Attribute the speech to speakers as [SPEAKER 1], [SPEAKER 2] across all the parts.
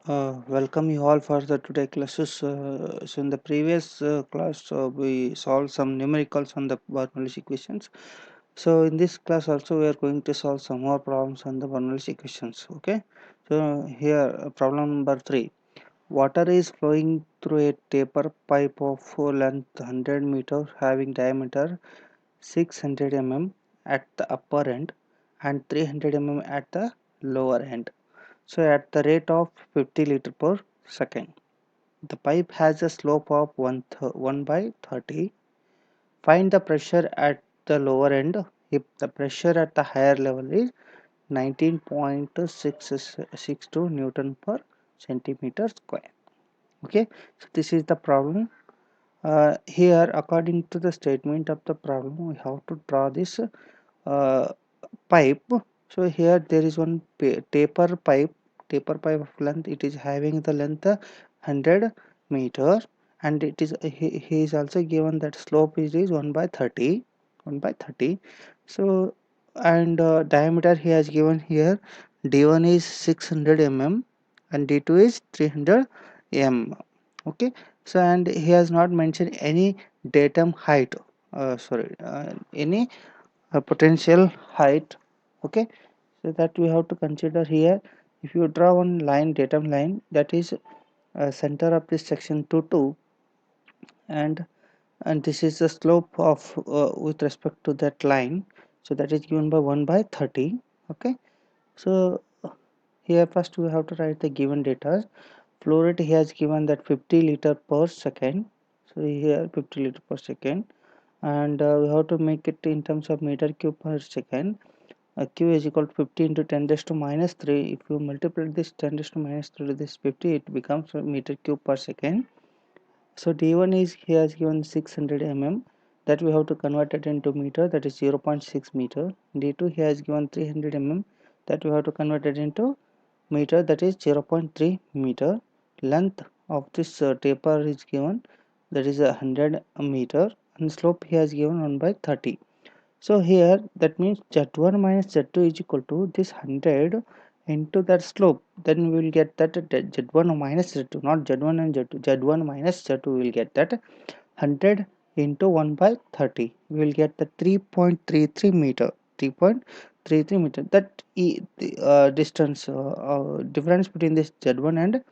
[SPEAKER 1] Welcome you all for the today classes. So in the previous class, we solved some numericals on the Bernoulli equations. So in this class also we are going to solve some more problems on the Bernoulli equations. Okay. So here problem number 3. Water is flowing through a taper pipe of length 100 meter having diameter 600 mm at the upper end and 300 mm at the lower end. So at the rate of 50 liter per second. The pipe has a slope of 1 by 30. Find the pressure at the lower end if the pressure at the higher level is 19.662 Newton per centimeter square. Okay, so this is the problem. Here, according to the statement of the problem, we have to draw this uh, pipe. So here there is one taper pipe of length. It is having the length 100 meter, and it is he is also given that slope is 1 by 30, 1 by 30. So and diameter he has given here, d1 is 600 mm and d2 is 300 mm. Okay, so and he has not mentioned any datum height, any potential height. Okay, so that we have to consider here. If you draw one line, datum line, that is center of this section to 2, and this is the slope of with respect to that line, so that is given by 1 by 30. Okay, so here first we have to write the given data. Flow rate he has given that 50 liter per second, so here 50 liter per second, and we have to make it in terms of meter cube per second. Q is equal to 50 into 10 raised to minus 3. If you multiply this 10 raised to minus 3 to this 50, it becomes meter cube per second. So d1 is he has given 600 mm, that we have to convert it into meter, that is 0.6 meter. d2 he has given 300 mm, that we have to convert it into meter, that is 0.3 meter. Length of this taper is given, that is 100 meter, and slope he has given 1 by 30. So here that means Z1 minus Z2 is equal to this 100 into that slope. Then we will get that Z1 minus Z2, not Z1 and Z2. Z1 minus Z2 we will get that 100 into 1 by 30. We will get the 3.33 meter. 3.33 meter. That the distance, difference between this Z1 and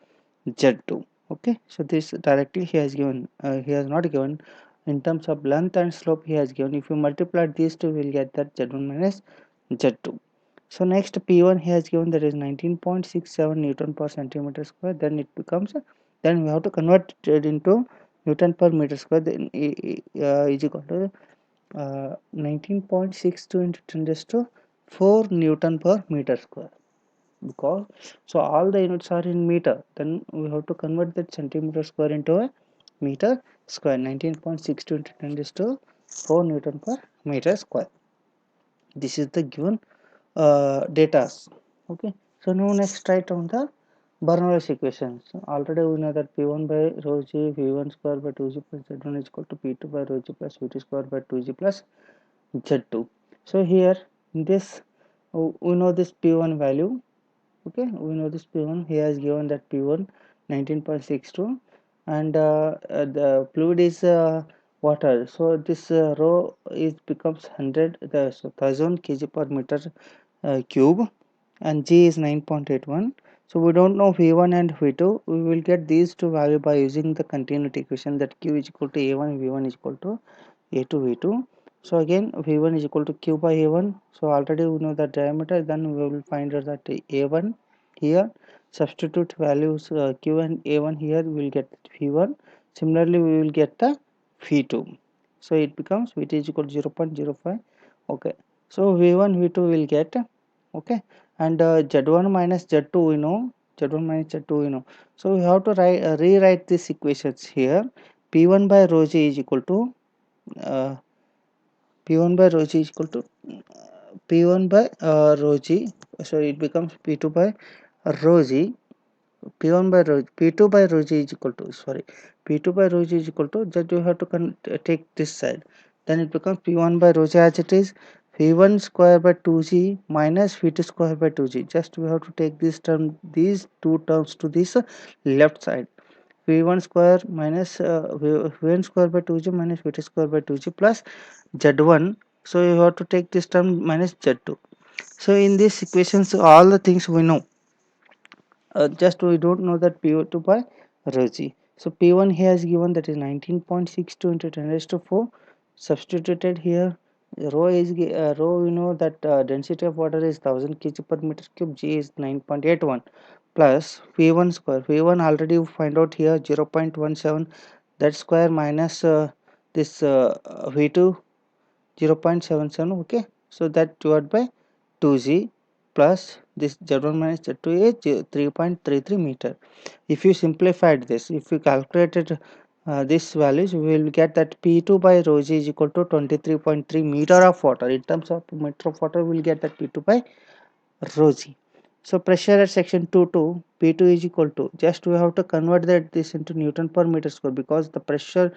[SPEAKER 1] Z2. Okay, so this directly he has given, he has not given in terms of length and slope he has given. If you multiply these two, we will get that Z1 minus Z2. So next P1 he has given, that is 19.67 Newton per centimeter square. Then it becomes, then we have to convert it into Newton per meter square. Then is equal to 19.62 into 10 raised to 4 Newton per meter square, because so all the units are in meter, then we have to convert that centimeter square into a meter square. 19.62 into 10 is to 4 Newton per meter square. This is the given data. Okay, so now next write on the Bernoulli equations. Already we know that P1 by rho g V1 square by 2g plus Z1 is equal to P2 by rho g plus V2 square by 2g plus Z2. So here in this we know this P1 value. Okay, we know this P1, he has given that P1 19.62, and the fluid is water, so this rho is becomes 100, so 1000 kg per meter cube, and G is 9.81. So we don't know V1 and V2. We will get these two value by using the continuity equation, that Q is equal to A1, V1 is equal to A2, V2. So again V1 is equal to Q by A1. So already we know the diameter. Then we will find out that A1 here. Substitute values Q and A1 here. We will get V1. Similarly, we will get the V2. So it becomes V2 is equal to 0.05. Okay. So V1, V2 will get. Okay, and Z1 minus Z2 we know, Z1 minus Z2 we know. So we have to rewrite these equations here. P1 by rho g is equal to uh, P1 by rho g is equal to P1 by rho g. So it becomes P2 by rho g. P1 by rho, P2 by rho g is equal to, sorry, P2 by rho g is equal to, that you have to take this side. Then it becomes P1 by rho g as it is. V1 square by 2g minus V2 square by 2g. Just we have to take this term, these two terms to this left side. V1 square minus V1 square by 2g minus V2 square by 2g plus Z1. So you have to take this term minus Z2. So in these equations, all the things we know. Just we don't know that P2 by rho g. So P1 he has given, that is 19.62 into 10 raised to 4. Substituted here. Rho is rho, we know that density of water is 1000 kg per meter cube. G is 9.81 plus V1 square. V1 already you find out here 0.17, that square minus this V2 0.77. Okay, so that divided by 2g plus this z1 minus z2 is 3.33 meter. If you simplified this, if you calculated this values, we will get that P2 by rho g is equal to 23.3 meter of water. In terms of meter of water, we will get that P2 by rho g. So pressure at section 2 P2 is equal to, just we have to convert that this into Newton per meter square, because the pressure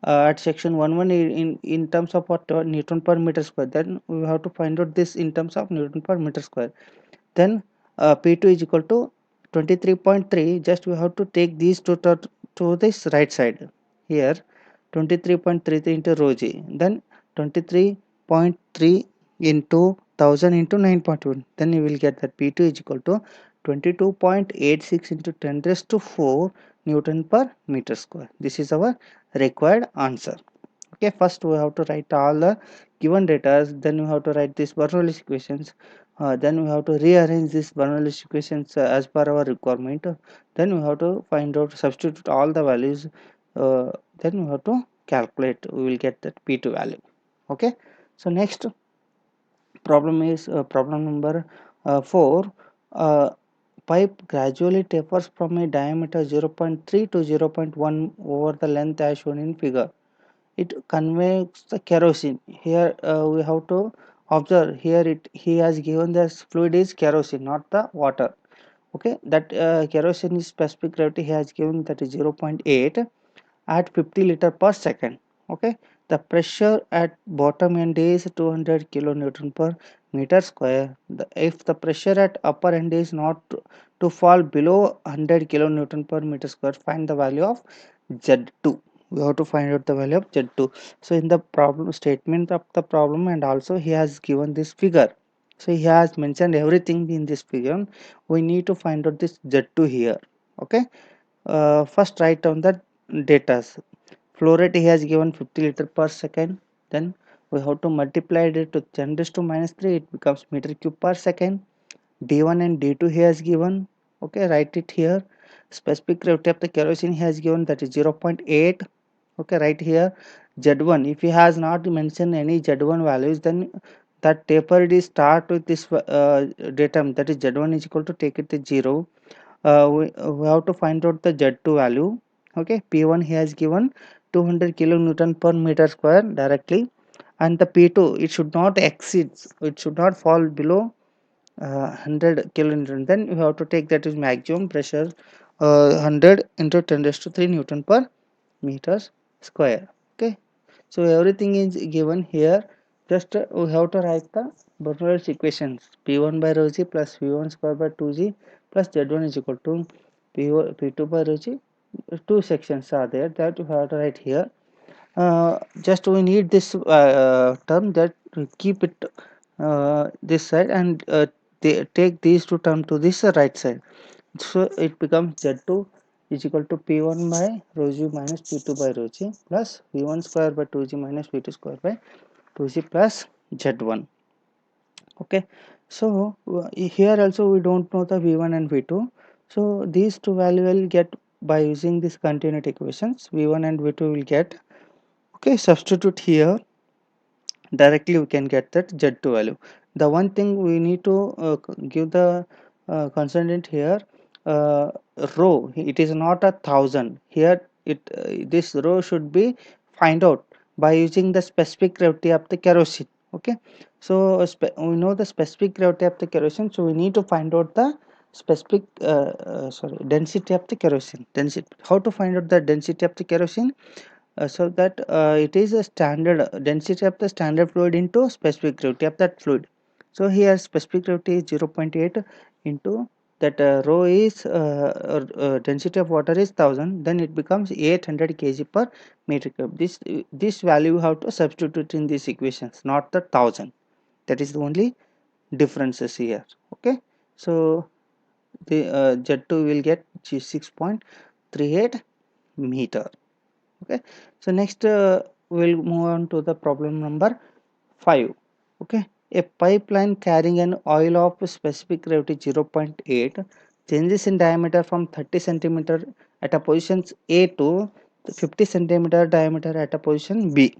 [SPEAKER 1] at section 1 in terms of what, Newton per meter square. Then we have to find out this in terms of Newton per meter square. Then P2 is equal to 23.3. Just we have to take these two to this right side here. 23.33 into rho g, then 23.3 into 1000 into 9.1. Then you will get that P2 is equal to 22.86 into 10 raised to 4 Newton per meter square. This is our required answer. Okay, first we have to write all the given data, then we have to write these Bernoulli equations, then we have to rearrange these Bernoulli equations as per our requirement, then we have to find out, substitute all the values, then we have to calculate, we will get that P2 value. Okay, so next problem is problem number 4. uh, Pipe gradually tapers from a diameter 0.3 to 0.1 over the length as shown in figure. It conveys the kerosene. Here we have to observe, here it he has given the fluid is kerosene, not the water. Okay, that kerosene is specific gravity he has given, that is 0.8 at 50 liter per second. Okay, the pressure at bottom end is 200 kilonewton per meter square. If the pressure at upper end is not to fall below 100 kilonewton per meter square, find the value of Z2. We have to find out the value of Z2. So in the problem statement of the problem, and also he has given this figure, so he has mentioned everything in this figure. We need to find out this Z2 here. Okay, first write down the data. Flow rate he has given 50 liter per second. Then we have to multiply it to 10 raised to minus 3, it becomes meter cube per second. D1 and D2 he has given. Okay, write it here. Specific gravity of the kerosene he has given, that is 0.8. Okay, right here. Z1, if he has not mentioned any Z1 values, then that taper is start with this datum, that is Z1 is equal to, take it to 0. We have to find out the Z2 value. Okay, P1 he has given 200 kilonewton per meter square directly, and the P2, it should not exceed, it should not fall below 100 kilonewton. Then you have to take that is maximum pressure, 100 into 10 raised to 3 Newton per meters square. Okay, so everything is given here. Just we have to write the Bernoulli equations. P1 by rho g plus V1 square by 2g plus Z1 is equal to P2 by rho g. Two sections are there that you have to write here. Just we need this term, that we keep it this side, and take these two terms to this right side. So it becomes Z2 is equal to P1 by rho g minus P2 by rho g plus V1 square by 2g minus V2 square by 2g plus Z1. Okay, so here also we don't know the V1 and V2. So these two value will get by using this continuity equations. V1 and V2 will get. Okay, substitute here, directly we can get that Z2 value. The one thing we need to give the consonant here, uh, rho, it is not 1,000 here. It this rho should be find out by using the specific gravity of the kerosene. Okay, so we know the specific gravity of the kerosene, so we need to find out the specific sorry, density of the kerosene. Density, how to find out the density of the kerosene? so that it is a standard density of the standard fluid into specific gravity of that fluid. So here specific gravity is 0.8 into that rho is density of water is 1000, then it becomes 800 kg per meter cube. This value you have to substitute in these equations, not the 1000. That is the only differences here. Okay, so the Z2 will get 6.38 meter. Okay, so next we'll move on to the problem number 5. Okay, a pipeline carrying an oil of specific gravity 0.8 changes in diameter from 30 centimeter at a position A to 50 centimeter diameter at a position B.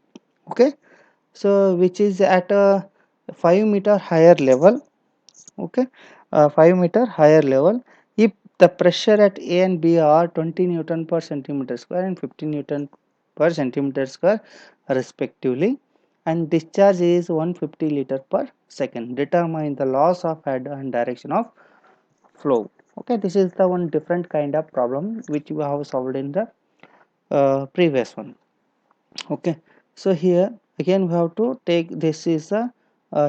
[SPEAKER 1] Okay, so which is at a 5-meter higher level. Okay, 5-meter higher level if the pressure at A and B are 20 Newton per centimeter square and 15 Newton per centimeter square respectively, and discharge is 150 liter per second. Determine the loss of head and direction of flow. Okay, this is the one different kind of problem which we have solved in the previous one. Okay, so here again we have to take, this is a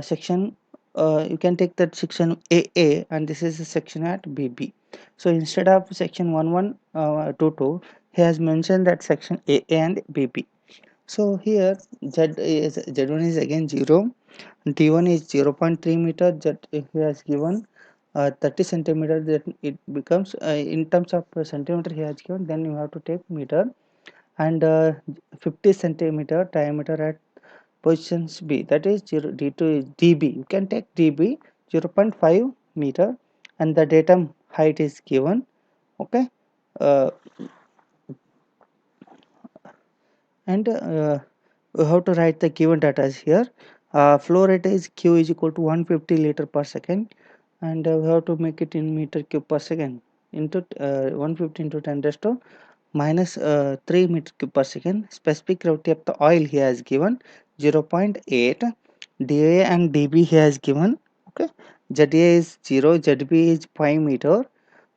[SPEAKER 1] section, you can take that section AA and this is a section at BB. So instead of section 1122 he has mentioned that section AA and BB. So here Z1 is again 0, D1 is 0.3 meter, Z he has given 30 centimeter, that it becomes in terms of centimeter he has given, then you have to take meter, and 50 centimeter diameter at positions B, that is 0, D2 is dB, you can take dB 0.5 meter, and the datum height is given. Okay, uh, and we have to write the given data here. Flow rate is Q is equal to 150 liter per second, and we have to make it in meter cube per second into 150 into 10 raised to minus 3 meter cube per second. Specific gravity of the oil he has given 0.8, dA and dB he has given. Okay, ZA is 0, ZB is 5 meter,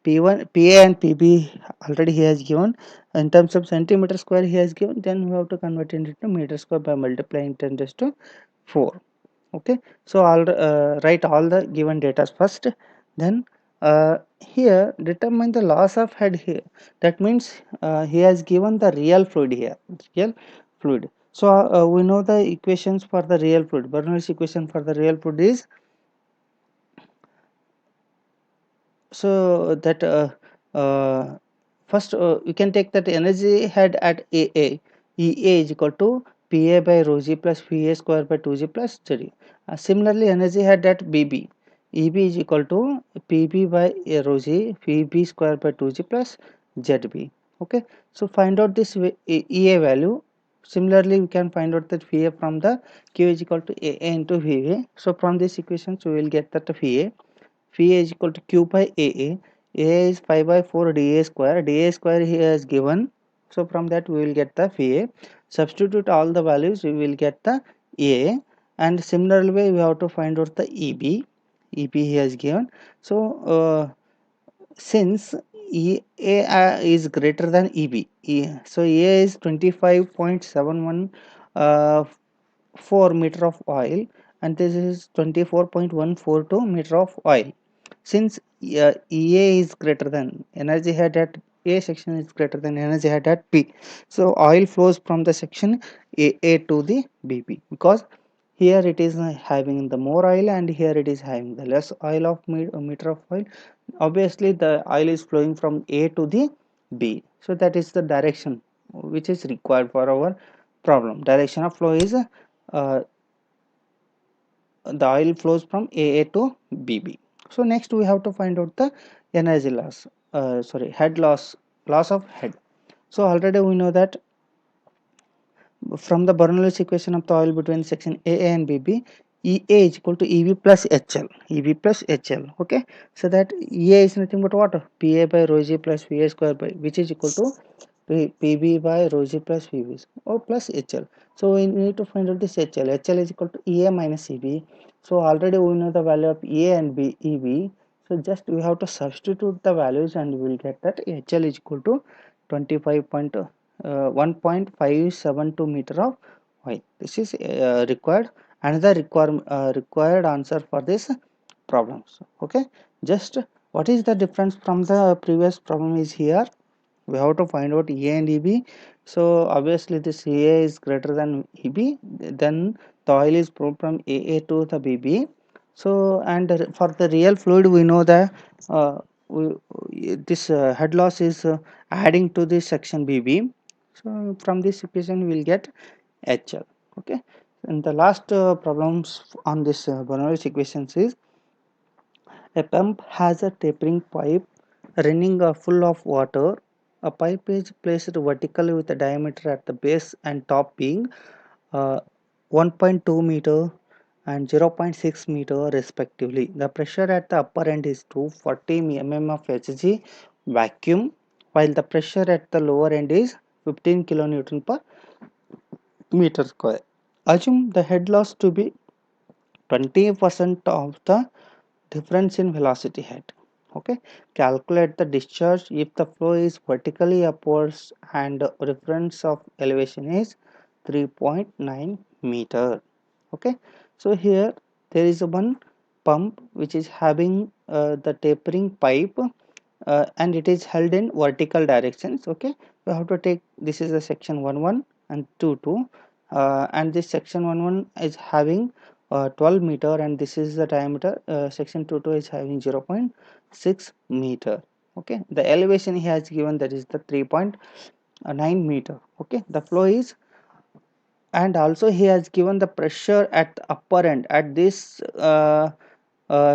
[SPEAKER 1] P1, PA and PB already he has given. In terms of centimeter square he has given, then we have to convert it into meter square by multiplying 10 raised to 4. Okay, so I'll write all the given data first, then here determine the loss of head here. That means he has given the real fluid here, real fluid. So we know the equations for the real fluid. Bernoulli's equation for the real fluid is, so that first you can take that energy head at AA, EA is equal to PA by rho g plus VA square by 2g plus Z. Similarly, energy head at BB, EB is equal to PB by rho g VB square by 2g plus ZB. Okay, so find out this EA value. Similarly, we can find out that VA from the Q is equal to AA into VA. So from this equations we will get that VA. Phi is equal to Q by AA. A is 5 by 4 dA square. dA square here is given. So from that we will get the Phi. Substitute all the values, we will get the A. And similarly we have to find out the EB. EB here is given. So since EA is greater than EB, so A is 25.71 4 meter of oil, and this is 24.142 meter of oil. Since EA is greater than, energy head at A section is greater than energy head at B, so oil flows from the section AA to the BB, because here it is having the more oil and here it is having the less oil of meter of oil. Obviously the oil is flowing from A to the B, so that is the direction which is required for our problem. Direction of flow is the oil flows from AA to BB. So next we have to find out the energy loss, head loss, loss of head. So already we know that from the Bernoulli's equation of the oil between section AA and BB, EA is equal to EB plus HL, EB plus HL. Okay, so that EA is nothing but what? PA by rho g plus VA square by, which is equal to PB by rho g plus VB or plus HL. So we need to find out this HL. HL is equal to EA minus EB. So already we know the value of EA and EB. So just we have to substitute the values and we will get that HL is equal to 25. 1.572 meter of height. This is required, another required answer for this problems. Okay, just what is the difference from the previous problem is here we have to find out A and EB. So obviously this A is greater than EB, then the oil is pumped from AA to the BB. So and for the real fluid we know that uh, this head loss is adding to this section BB. So from this equation we will get HL. Okay, and the last problems on this Bernoulli's equations is a pump has a tapering pipe running full of water. A pipe is placed vertically with a diameter at the base and top being 1.2 meter and 0.6 meter respectively. The pressure at the upper end is 240 mm of Hg vacuum, while the pressure at the lower end is 15 kilonewton per meter square. Assume the head loss to be 20% of the difference in velocity head. Okay, calculate the discharge if the flow is vertically upwards and reference of elevation is 3.9 meter. Okay, so here there is a one pump which is having the tapering pipe and it is held in vertical directions. Okay, we have to take this is the section 1 and 2 and this section 1 is having 12 meter and this is the diameter. Section 2 is having 0.6 meter. Okay, the elevation he has given, that is the 3.9 meter. Okay, the flow is, and also he has given the pressure at the upper end at this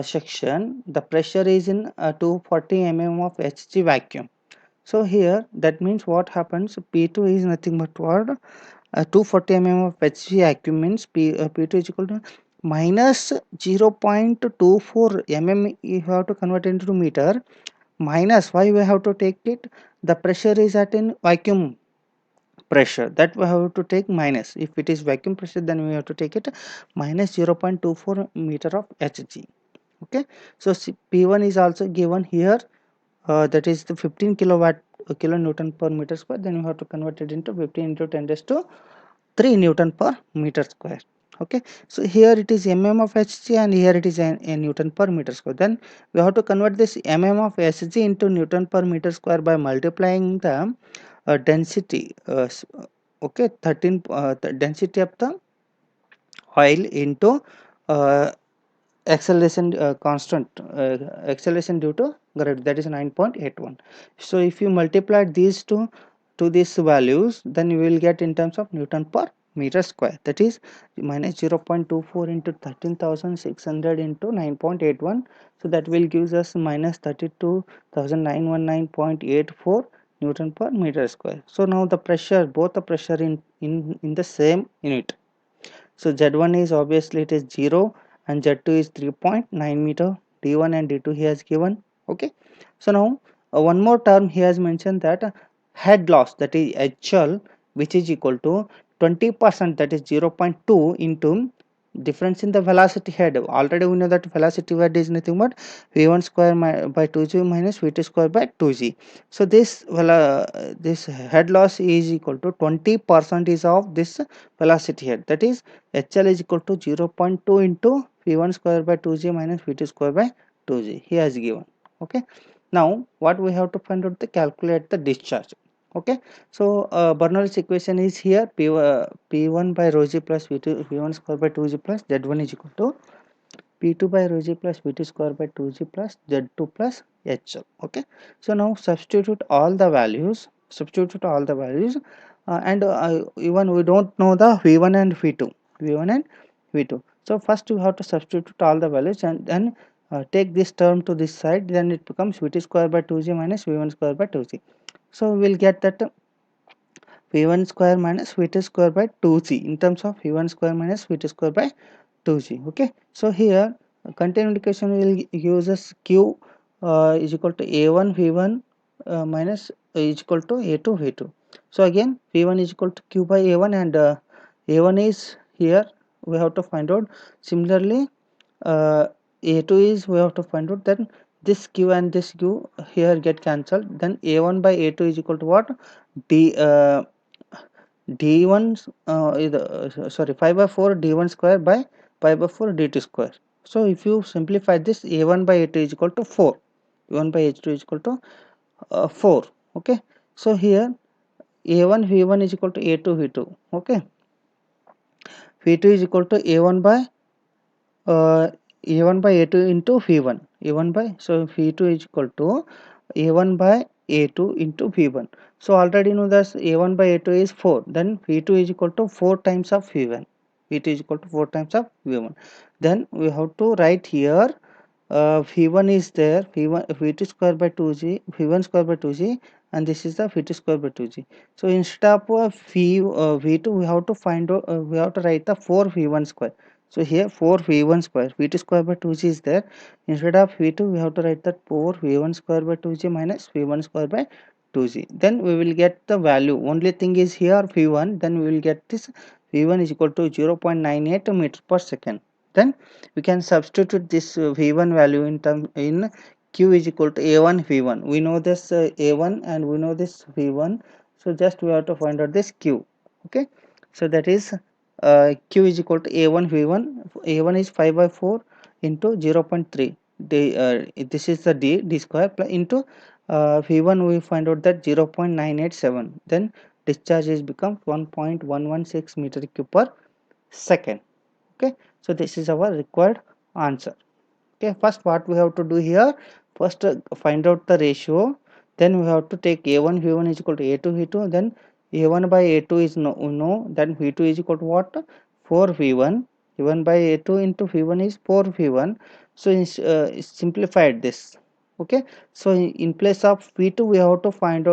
[SPEAKER 1] section. The pressure is in 240 mm of Hg vacuum. So here that means what happens, P2 is nothing but what 240 mm of Hg vacuum means P2 is equal to minus 0.24 mm. You have to convert into meter, minus why we have to take it, the pressure is at in vacuum pressure, that we have to take minus. If it is vacuum pressure then we have to take it minus 0.24 meter of Hg. Okay, so P1 is also given here, that is the 15 kilowatt kilonewton per meter square, then you have to convert it into 15 into 10 raised to 3 newton per meter square. Okay, so here it is mm of Hg and here it is a newton per meter square, then we have to convert this mm of Hg into newton per meter square by multiplying the density, okay, 13 the density of the oil into uh, acceleration constant, acceleration due to gravity, that is 9.81. so if you multiply these two to these values, then you will get in terms of newton per meter square, that is minus 0.24 into 13,600 into 9.81. so that will gives us minus 32,919.84 newton per meter square. So now the pressure, both the pressure in the same unit. So Z1 is obviously it is 0 and Z2 is 3.9 meter. D1 and D2 he has given. Okay. So now one more term he has mentioned that head loss, that is HL, which is equal to 20%, that is 0.2 into difference in the velocity head. Already we know that velocity head is nothing but v1 square by 2g minus v2 square by 2g. So this this head loss is equal to 20% is of this velocity head, that is HL is equal to 0.2 into v1 square by 2g minus v2 square by 2g he has given. Okay, now what we have to find out, the calculate the discharge. Okay, so Bernoulli's equation is here, P1 by rho g plus V2 V1 square by 2g plus Z1 is equal to P2 by rho g plus V2 square by 2g plus Z2 plus HL. Okay, so now substitute all the values, and even we don't know the V1 and V2. So first you have to substitute all the values and then take this term to this side, then it becomes V2 square by 2g minus V1 square by 2g. So we will get that v1 square minus v2 square by 2g in terms of v1 square minus v2 square by 2g. Okay, so here continued equation will use as q is equal to a1 v1 minus is equal to a2 v2. So again v1 is equal to q by a1 and a1 is here we have to find out. Similarly uh, a2 is we have to find out, then this q and this q here get cancelled, then a1 by a2 is equal to what, d d1 sorry 5 by 4 d1 square by pi by 4 dt square. So if you simplify this, a1 by a2 is equal to 4, a1 by h2 is equal to 4. Okay, so here a1 v1 is equal to a2 v2. Okay, v2 is equal to a1 by uh, a1 by a2 into v1, a1 by, so v2 is equal to a1 by a2 into v1. So already know that a1 by a2 is 4, then v2 is equal to 4 times of v1, v2 is equal to 4 times of v1. Then we have to write here v1 is there, v1 v2 square by 2g, v1 square by 2g, and this is the v2 square by 2g. So instead of v2 we have to find out, we have to write the 4 v1 square. So here 4 v1 square, v2 square by 2g is there. Instead of v2 we have to write that 4 v1 square by 2g minus v1 square by 2g. Then we will get the value. Only thing is here v1, then we will get this v1 is equal to 0.98 meter per second. Then we can substitute this v1 value in term in q is equal to a1 v1. We know this a1 and we know this v1, so just we have to find out this q. Okay, so that is q is equal to a1 v1. A1 is 5 by 4 into 0.3 this is the d square plus into v1 we find out that 0.987. Then discharge is become 1.116 meter cube per second. Okay, so this is our required answer. Okay, first what we have to do here, first find out the ratio, then we have to take a1 v1 is equal to a2 v2, then a1 by a2 is no, then v2 is equal to what, 4 v1, a1 by a2 into v1 is 4 v1. So simplified this. Okay, so in place of v2 we have to find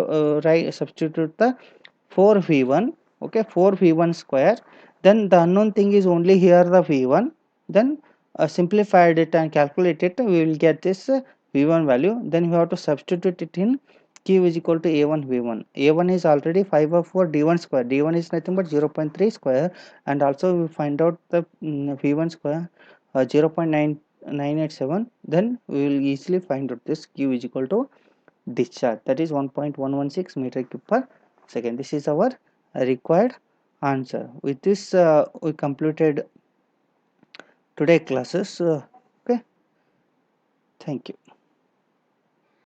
[SPEAKER 1] right, substitute the 4 v1. Okay, 4 v1 square, then the unknown thing is only here the v1, then simplified it and calculate it, we will get this v1 value. Then we have to substitute it in q is equal to a1 v1. A1 is already 5 by 4 d1 square, d1 is nothing but 0.3 square, and also we find out the v1 square 0.987. Then we will easily find out this q is equal to discharge, that is 1.116 meter cube per second. This is our required answer. With this we completed today classes. Okay, thank you.